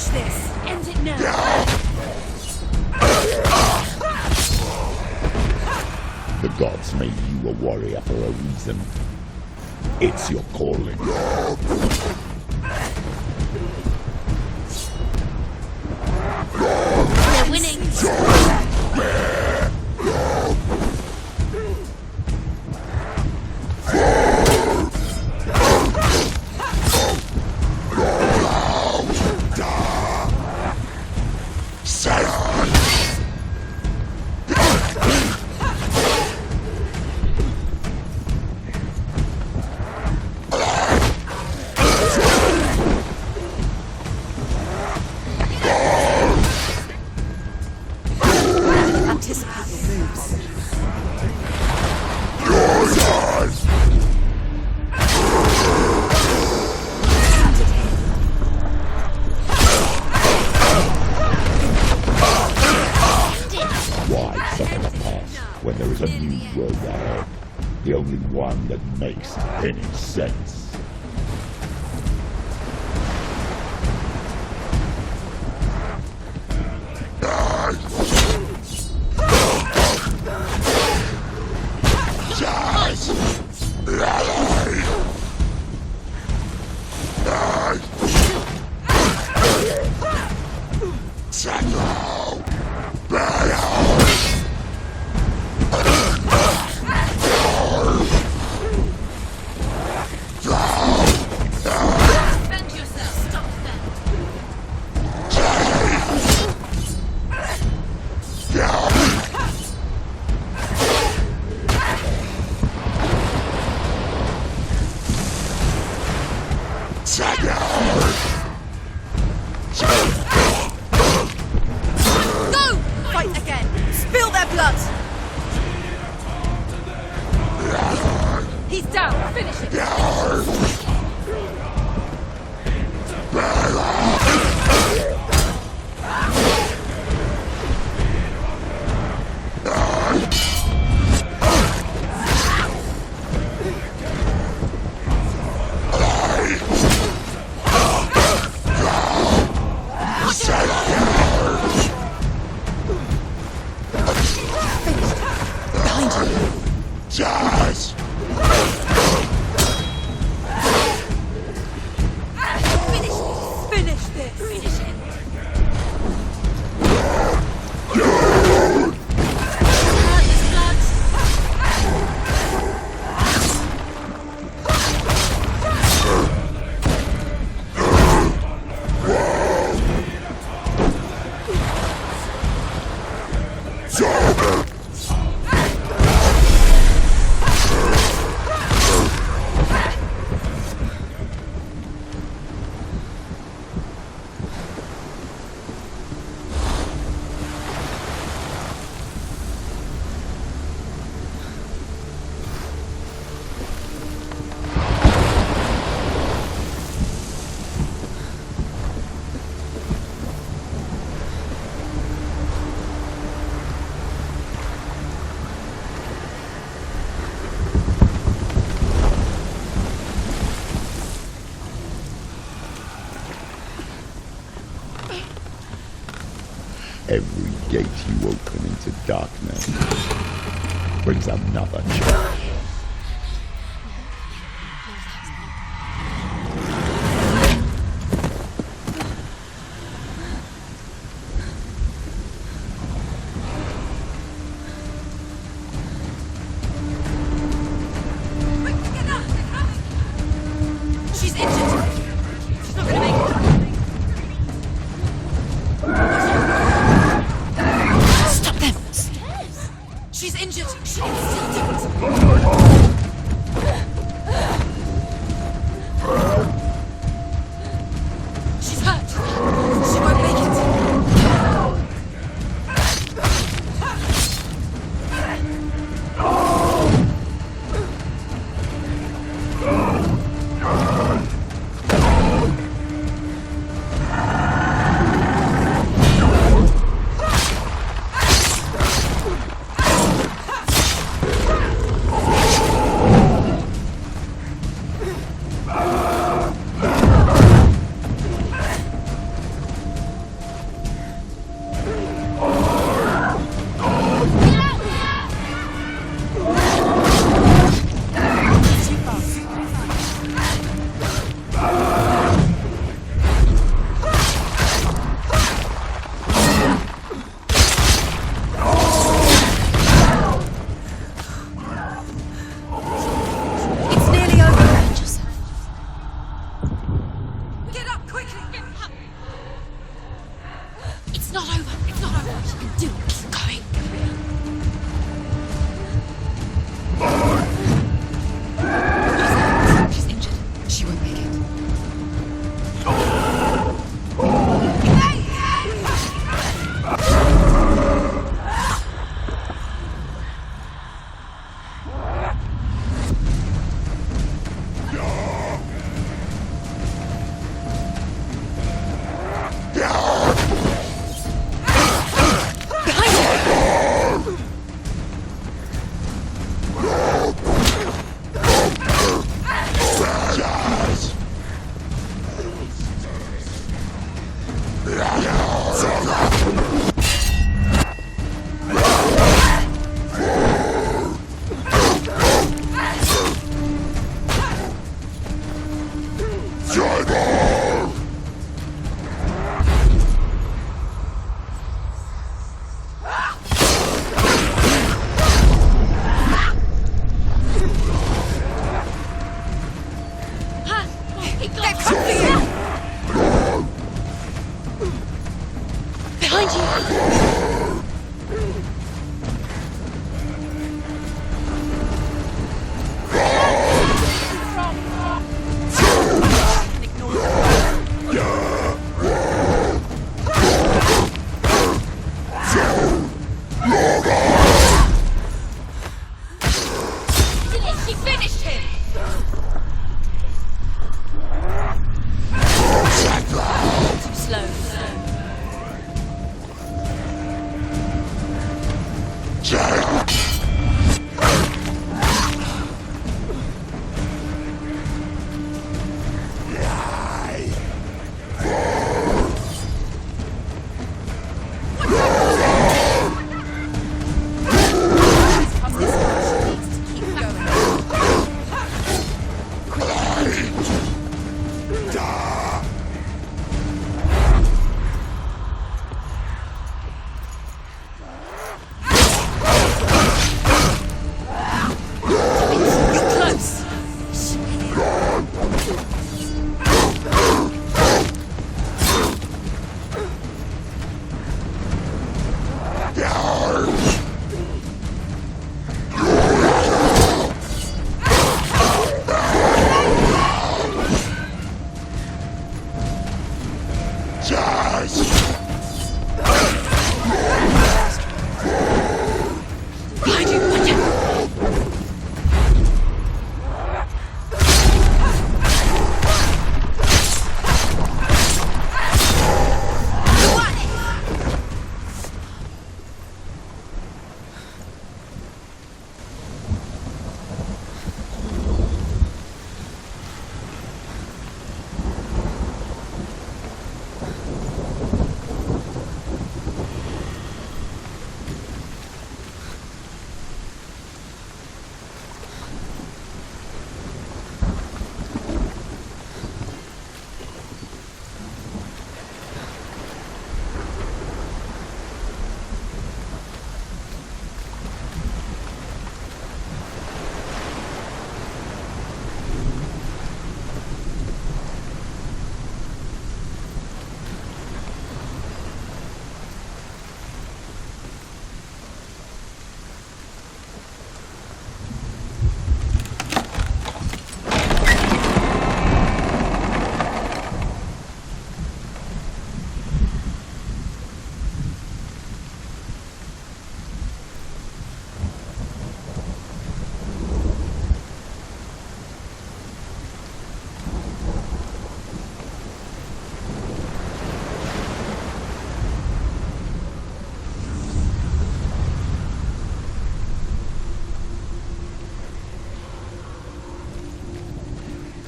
Finish this! End it now! The gods made you a warrior for a reason. It's your calling. We're winning! Anticipate your moves. Why suffer the past when there is a new road ahead? The only one that makes any sense. Defend yourself! Stop them! Go! Fight again! Spill their blood! He's down! Finish it! Jazz! Finish this! Finish him! Every gate you open into darkness brings another change. She's injured! She's not gonna make it! Stop them! She's injured! She can still do it! It's not over. It's not over. She can do it. It's going. She's injured. She won't make it.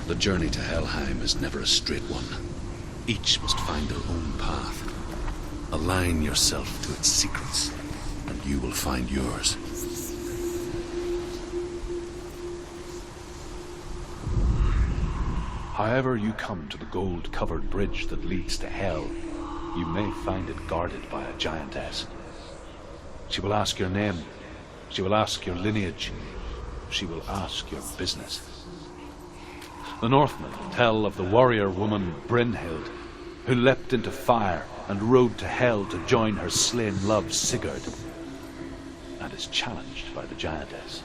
The journey to Helheim is never a straight one. Each must find their own path. Align yourself to its secrets, and you will find yours. However you come to the gold-covered bridge that leads to Hell, you may find it guarded by a giantess. She will ask your name. She will ask your lineage. She will ask your business. The Northmen tell of the warrior woman Brynhild, who leapt into fire and rode to Hell to join her slain love Sigurd, and is challenged by the giantess.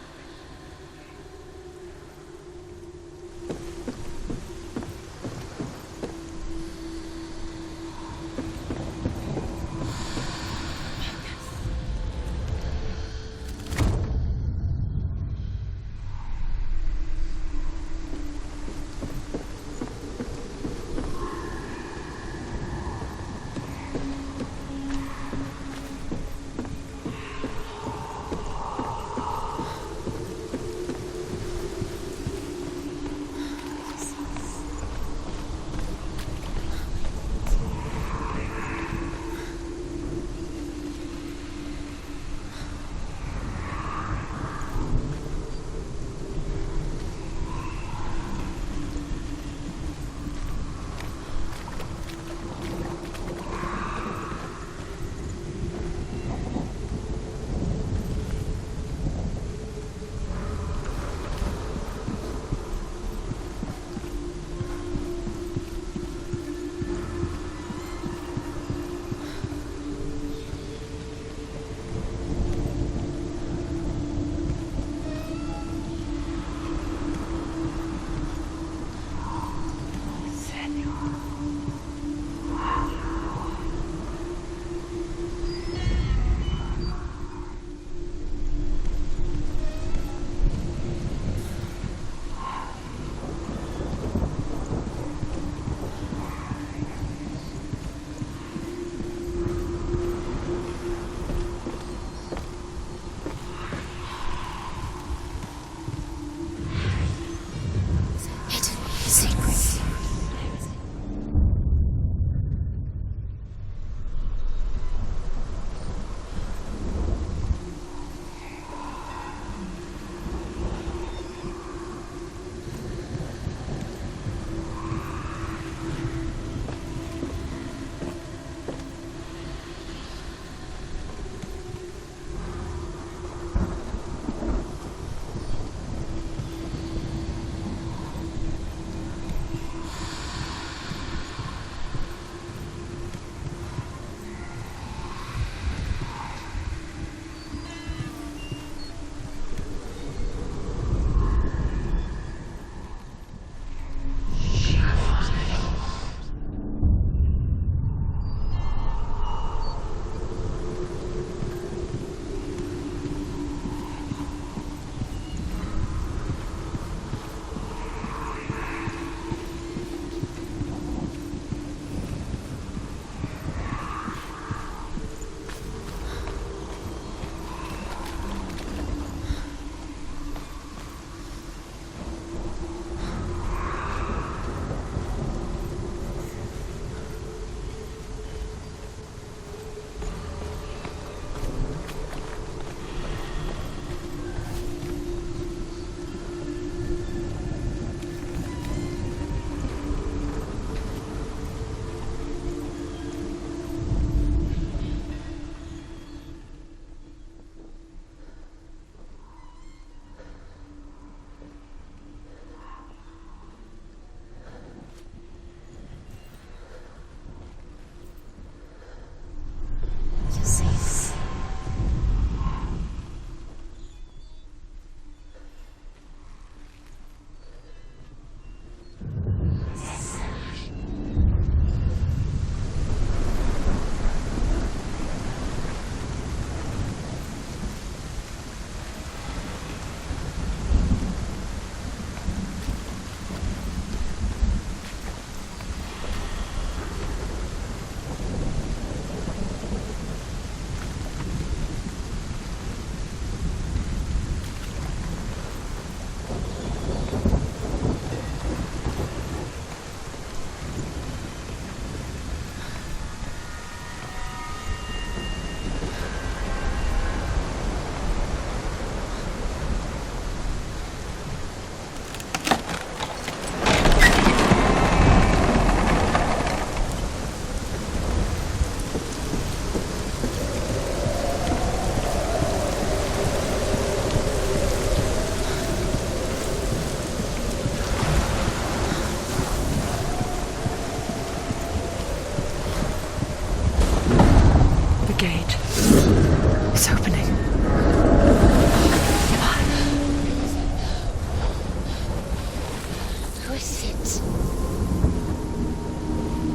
gate. It's opening. Who is it?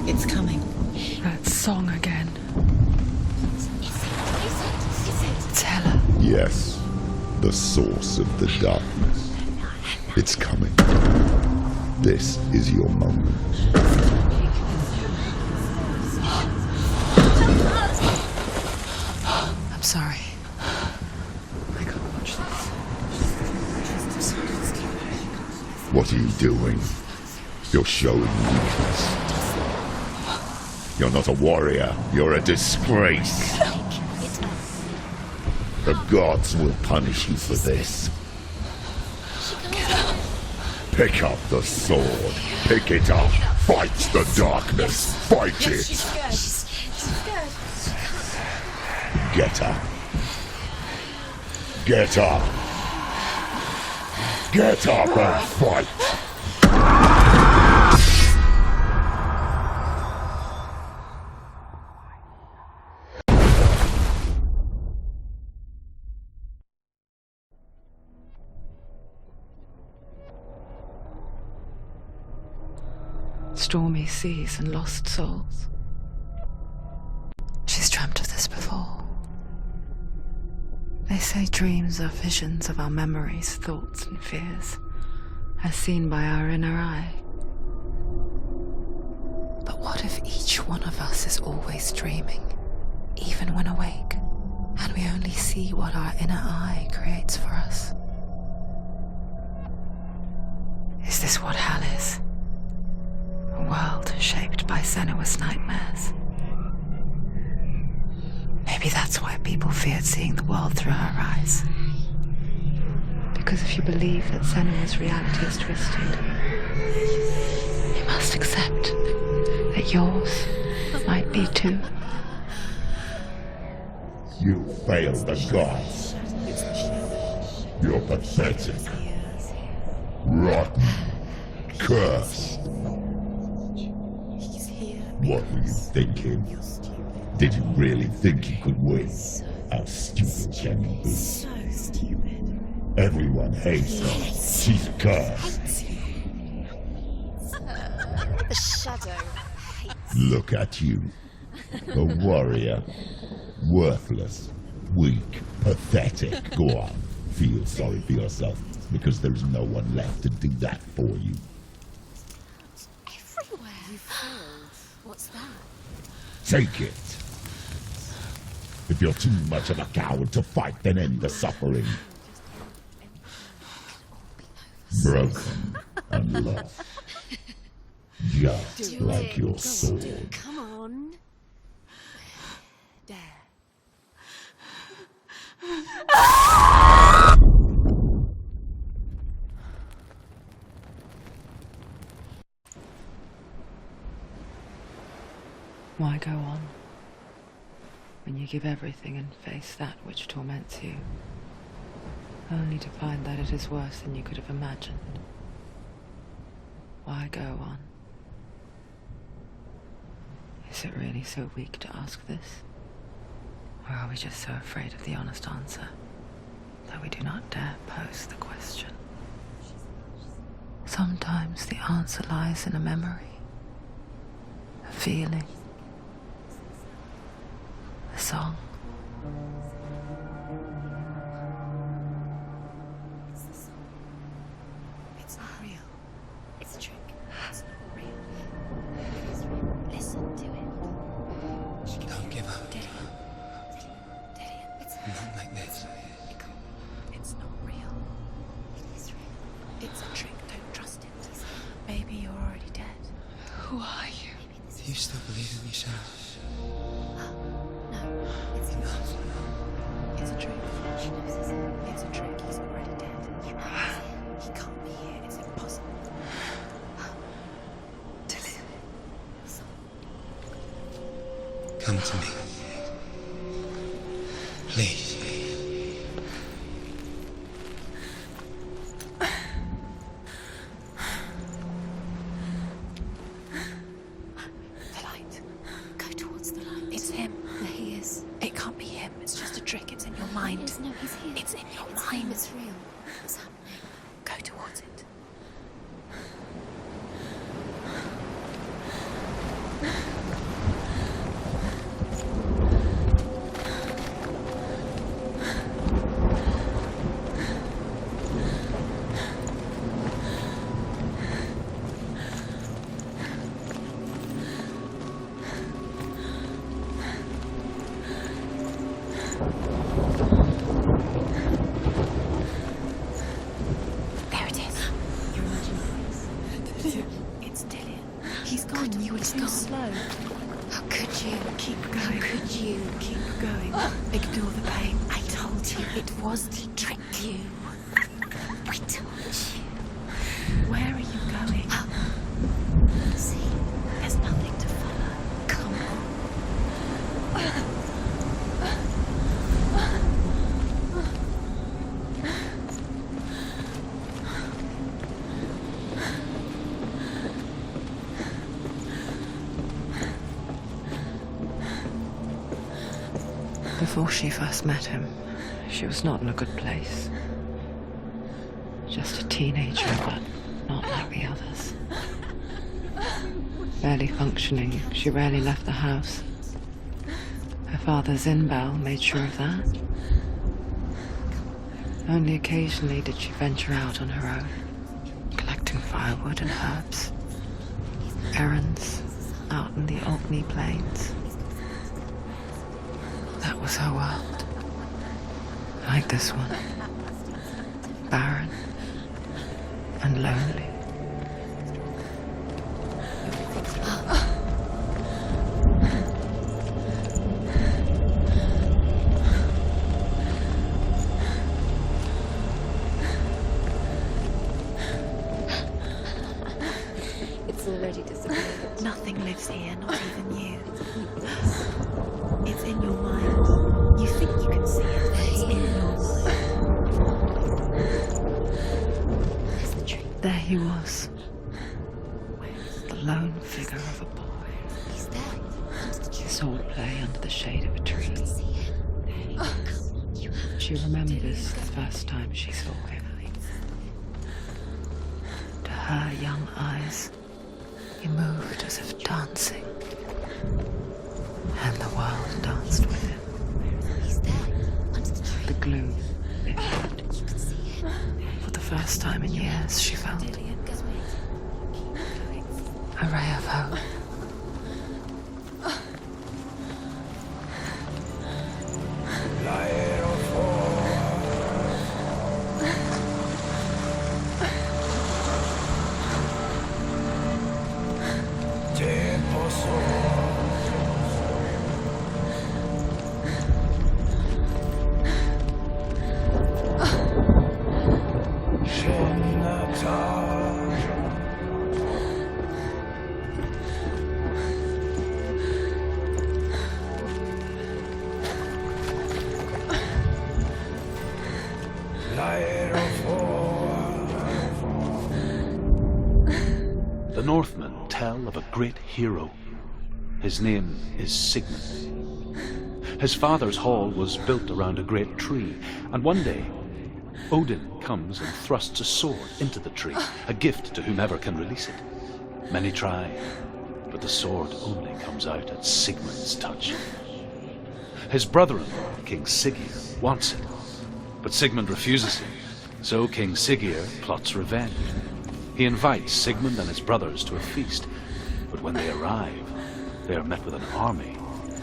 It's coming. That song again. Is it? It's Hella. Yes, the source of the darkness. It's coming. This is your moment. I'm sorry. I can't watch this. What are you doing? You're showing weakness. You're not a warrior. You're a disgrace. The gods will punish you for this. Pick up the sword. Pick it up. Fight the darkness. Fight it. She's scared. Get up. Get up. Get up and fight. Stormy seas and lost souls. She's dreamt of this before. They say dreams are visions of our memories, thoughts and fears, as seen by our inner eye. But what if each one of us is always dreaming, even when awake, and we only see what our inner eye creates for us? Is this what hell is? A world shaped by Senua's nightmares. Maybe that's why people feared seeing the world through her eyes. Because if you believe that Senua's reality is twisted, you must accept that yours might be too. You failed the gods. You're pathetic. Rotten. Cursed. What were you thinking? Did you really think you could win? How stupid can you be? So stupid. Everyone hates her. She's cursed. The shadow hates. Look at you. A warrior. Worthless. Weak. Pathetic. Go on. Feel sorry for yourself, because there's no one left to do that for you. Everywhere. You failed. What's that? Take it. If you're too much of a coward to fight, then end the suffering. Broken and lost. Just like your sword. Come on. Dare. Why go on when you give everything and face that which torments you, only to find that it is worse than you could have imagined? Why go on? Is it really so weak to ask this? Or are we just so afraid of the honest answer that we do not dare pose the question? Sometimes the answer lies in a memory, a feeling, a song. It's the song. It's not real. It's a trick. It's not real. It is real. Listen to it. She can Don't give up. Daddy. It's Not like this. it can't. It's not real. It is real. It's a trick. Don't trust it. Maybe you're already dead. Who are you? Maybe this Do you still believe in yourself? No, it's Enough. It's a trick. She knows this. It's a trick. He's already dead. He can't be here. It's impossible. Come to me. Please. The light. Go towards the light. It's him. There he is. It mind. No, he's here. It's in your It's mind. him, it's real. What's happening? Go towards it. There it is. You're imagining this. It's Dillian. He's gone. You were too slow. How could you? Keep going. Could you? Keep going. Ignore the pain. I told you. It was to trick you. I told you. Where are you going? See, There's nothing to follow. come on. Before she first met him, she was not in a good place. Just a teenager, but not like the others. Barely functioning, she rarely left the house. Her father, Zinbal, made sure of that. Only occasionally did she venture out on her own, collecting firewood and herbs. Errands out in the Orkney Plains. That was her world. Like this one. Barren and lonely. It's already disappeared. Nothing lives here, not even you. It's in your mind. You think you can see it, but it's in your mind. Where's the tree? There he was. The lone figure of a boy. He's there. Under the tree. Swordplay under the shade of a tree. See him. Come on. You have She remembers the first time she saw him. To her young eyes, he moved as if dancing. And the world danced with him. He's there. Under the tree. The gloom lifted. You can see him. For the first time in years, she felt Dillian, go wait. Keep going. a ray of hope. The Northmen tell of a great hero. His name is Sigmund. His father's hall was built around a great tree, and one day Odin comes and thrusts a sword into the tree, a gift to whomever can release it. Many try, but the sword only comes out at Sigmund's touch. His brother-in-law, King Siggeir, wants it, but Sigmund refuses him, so King Siggeir plots revenge. He invites Sigmund and his brothers to a feast, but when they arrive, they are met with an army,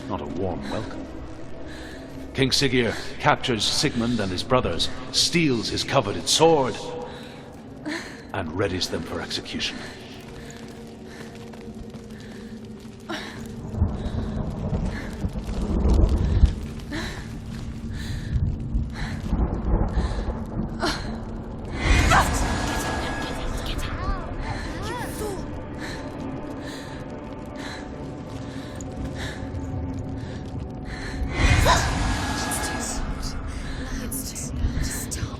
not a warm welcome. King Siggeir captures Sigmund and his brothers, steals his coveted sword, and readies them for execution. Stop.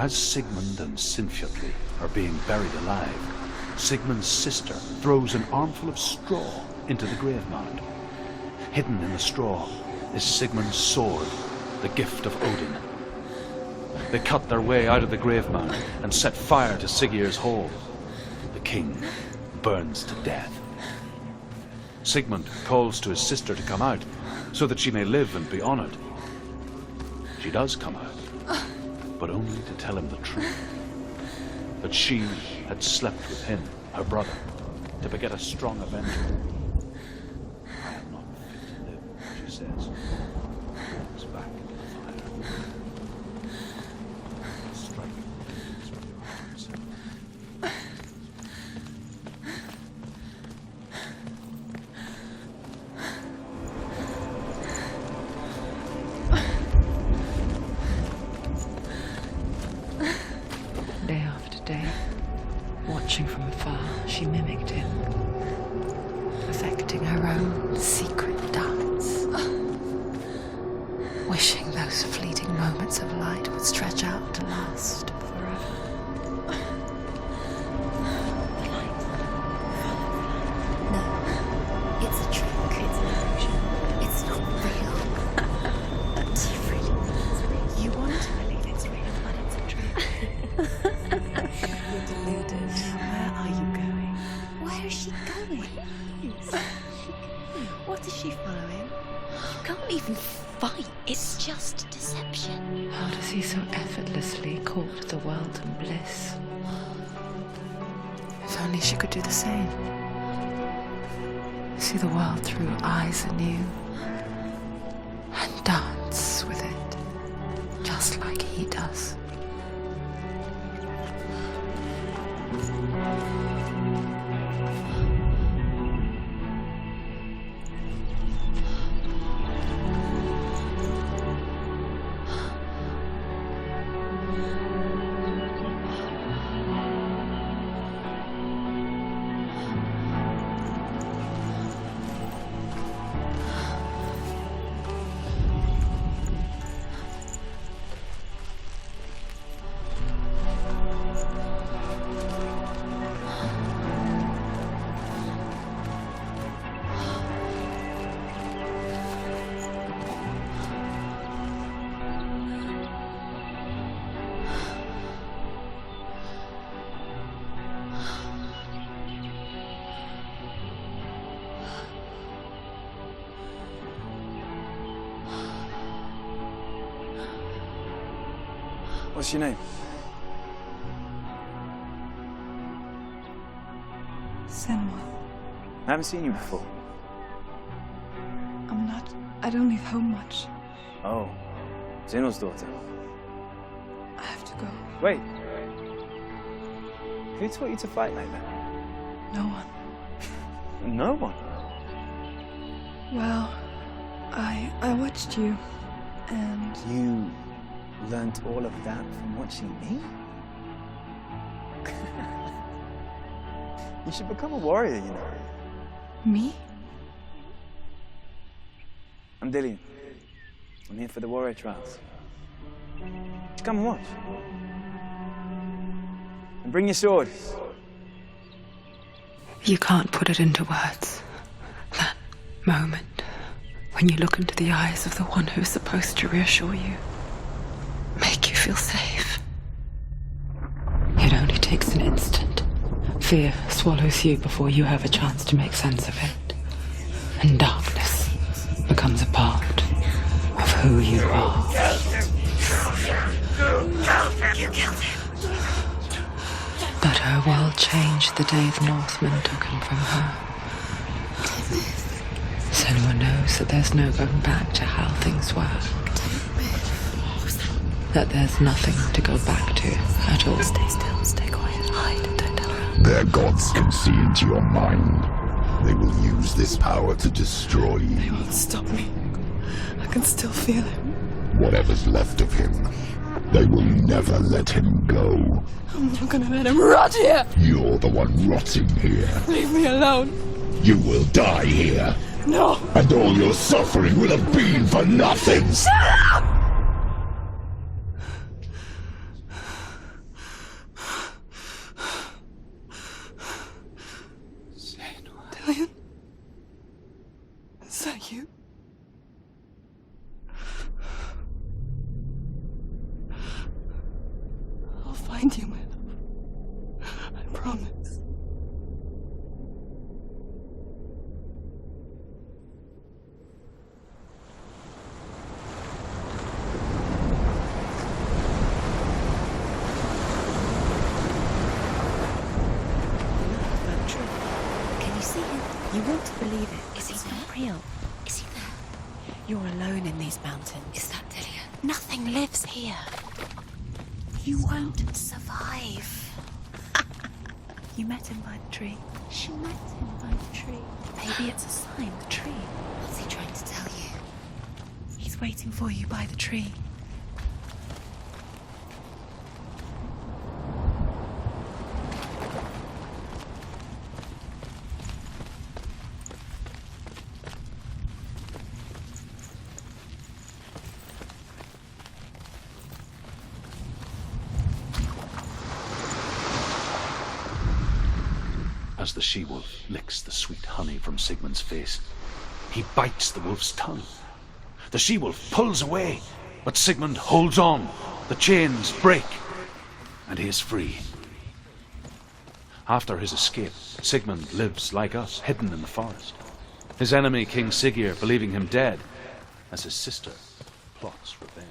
As Sigmund and Sinfjotli are being buried alive, Sigmund's sister throws an armful of straw into the grave mound. Hidden in the straw is Sigmund's sword, the gift of Odin. They cut their way out of the grave mound and set fire to Siggeir's hall. The king burns to death. Sigmund calls to his sister to come out so that she may live and be honored. She does come out, but only to tell him the truth. That she had slept with him, her brother, to beget a strong avenger. I am not fit to live, she says. Walks back into the fire. Strike things with your hearts. Day after day, watching from afar, she mimicked him, perfecting her own secret dance, wishing those fleeting moments of light would stretch out to last forever. No, it's a trick. It's an illusion. It's not real. Do you really think it's real? You want to believe it's real, but it's a trick. You're deluded. Where are you going? Where is she going? What is she following? You can't even fight. It's just deception. How does he so effortlessly court the world and bliss? If only she could do the same. See the world through eyes anew and dance with it, just like he does. What's your name? Senua. I haven't seen you before. I don't leave home much. Oh, Zenua's daughter. I have to go. Wait. Who taught you to fight like that? No one. No one? Well, I watched you, and You learned all of that from watching me? You should become a warrior, you know. me? I'm Dillian. I'm here for the warrior trials. Come and watch. And bring your sword. You can't put it into words. That moment when you look into the eyes of the one who's supposed to reassure you, make you feel safe. It only takes an instant. Fear swallows you before you have a chance to make sense of it. And darkness becomes a part of who you are. You killed him. But her world changed the day the Northmen took him from her. Senua knows that there's no going back to how things were. That there's nothing to go back to at all. Stay still, stay quiet, hide, don't tell her. Their gods can see into your mind. They will use this power to destroy They you. won't stop me. I can still feel him. Whatever's left of him, they will never let him go. I'm not gonna let him rot here. You're the one rotting here. Leave me alone. You will die here. No. And all your suffering will have been for nothing. Shut up! You want to believe it. Is he It's there? not real. Is he there? You're alone in these mountains. Is that Delia? Nothing lives here. You won't survive. You met him by the tree. She met him by the tree. Maybe it's a sign, the tree. What's he trying to tell you? He's waiting for you by the tree. As the she-wolf licks the sweet honey from Sigmund's face, he bites the wolf's tongue. The she-wolf pulls away, but Sigmund holds on. The chains break, and he is free. After his escape, Sigmund lives like us, hidden in the forest. His enemy, King Siggeir, believing him dead, as his sister plots revenge.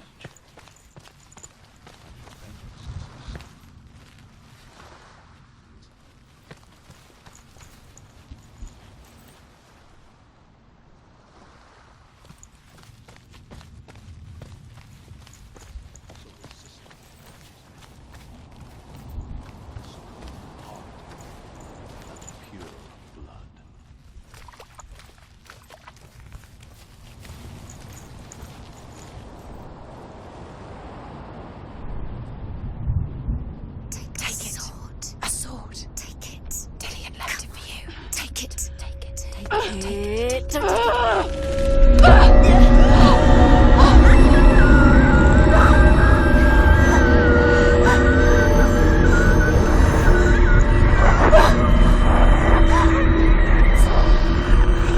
A sword. Take it. Dillian left it for you. Take it. Take it. Take Take it. it.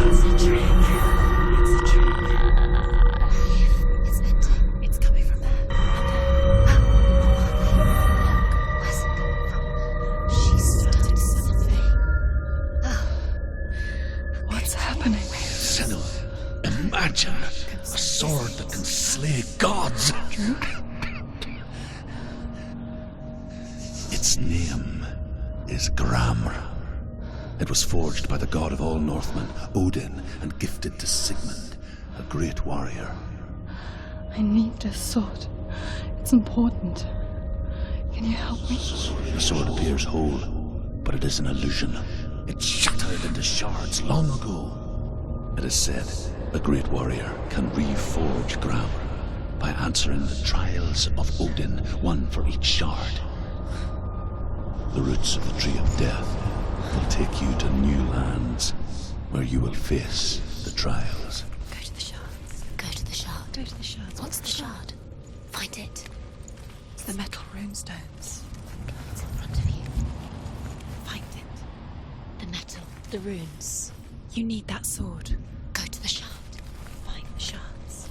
It's a trick. It's a trick. It's ending. It's coming from there. Where's it coming from? She started something. What's happening? Senua, imagine a sword that can slay gods. Its name is Gramr. It was forged by the god of all Northmen, Odin, and gifted to Sigmund, a great warrior. I need this sword. It's important. Can you help me? The sword appears whole, but it is an illusion. It shattered into shards long ago. It is said a great warrior can reforge Gramr by answering the trials of Odin, one for each shard. The roots of the Tree of Death will take you to new lands where you will face the trials. Go to the shards. Go to the shard. Go to the shards. What's the shard? Find it. It's the metal runestones. It's in front of you. Find it. The metal. The runes. You need that sword. Go to the shard. Find the shards.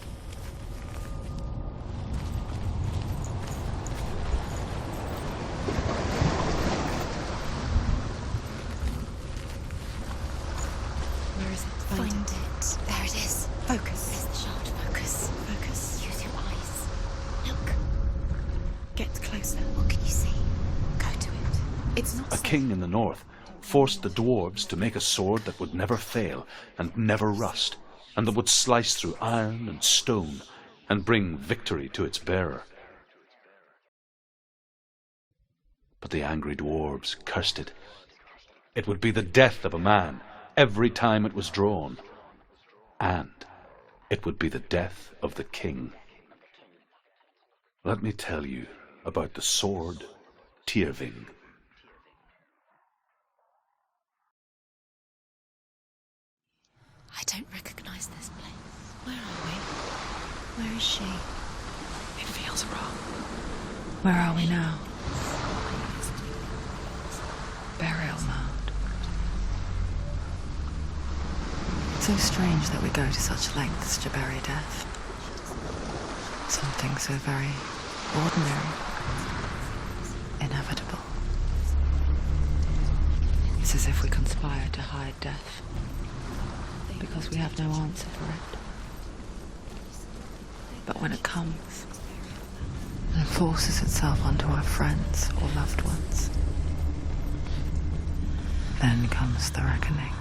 Where is it? Find it. There it is. Focus. There's the shard. Focus. Focus. Use your eyes. Look. Get closer. What can you see? Go to it. It's not A safe. king in the north forced the dwarves to make a sword that would never fail and never rust, and that would slice through iron and stone and bring victory to its bearer. But the angry dwarves cursed it. It would be the death of a man every time it was drawn, and it would be the death of the king. Let me tell you about the sword Tyrving. I don't recognize this place. Where are we? Where is she? It feels wrong. Where are we now? Burial mound. It's so strange that we go to such lengths to bury death. Something so very ordinary, inevitable. It's as if we conspire to hide death, because we have no answer for it. But when it comes, and forces itself onto our friends or loved ones, then comes the reckoning.